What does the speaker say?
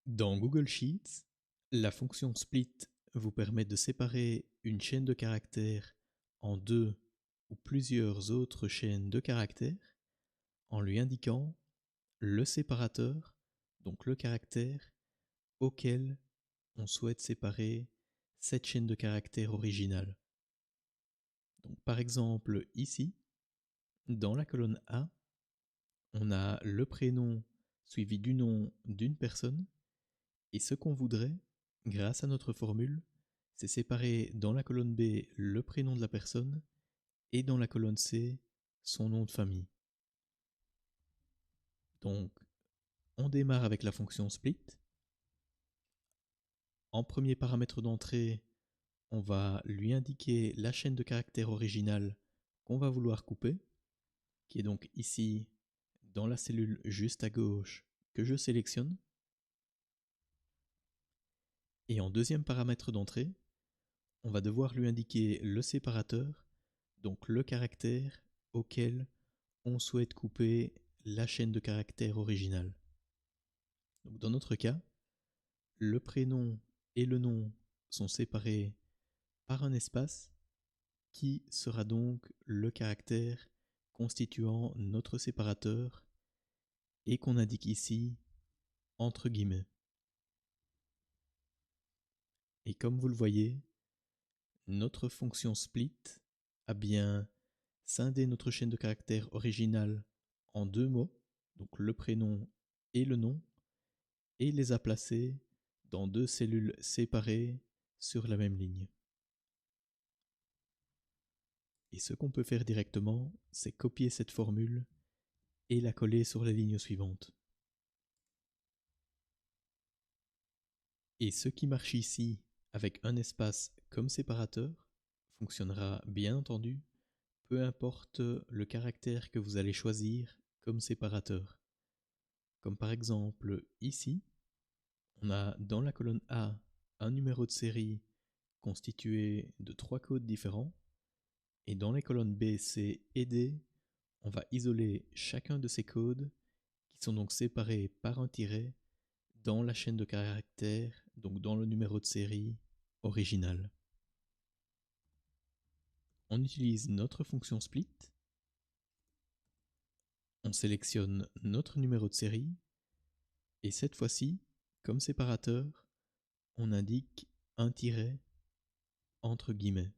Dans Google Sheets, la fonction split vous permet de séparer une chaîne de caractères en deux ou plusieurs autres chaînes de caractères en lui indiquant le séparateur, donc le caractère, auquel on souhaite séparer cette chaîne de caractères originale. Donc, par exemple, ici, dans la colonne A, on a le prénom suivi du nom d'une personne, et ce qu'on voudrait, grâce à notre formule, c'est séparer dans la colonne B le prénom de la personne et dans la colonne C son nom de famille. Donc, on démarre avec la fonction split. En premier paramètre d'entrée, on va lui indiquer la chaîne de caractères originale qu'on va vouloir couper, qui est donc ici dans la cellule juste à gauche que je sélectionne. Et en deuxième paramètre d'entrée, on va devoir lui indiquer le séparateur, donc le caractère auquel on souhaite couper la chaîne de caractères originale. Donc dans notre cas, le prénom et le nom sont séparés par un espace qui sera donc le caractère constituant notre séparateur et qu'on indique ici entre guillemets. Et comme vous le voyez, notre fonction split a bien scindé notre chaîne de caractères originale en deux mots, donc le prénom et le nom, et les a placés dans deux cellules séparées sur la même ligne. Et ce qu'on peut faire directement, c'est copier cette formule et la coller sur la ligne suivante. Et ce qui marche ici avec un espace comme séparateur fonctionnera bien entendu, peu importe le caractère que vous allez choisir comme séparateur. Comme par exemple ici, on a dans la colonne A un numéro de série constitué de 3 codes différents, et dans les colonnes B, C et D, on va isoler chacun de ces codes qui sont donc séparés par un tiret dans la chaîne de caractères, donc dans le numéro de série original. On utilise notre fonction split, on sélectionne notre numéro de série, et cette fois-ci, comme séparateur, on indique un tiret entre guillemets.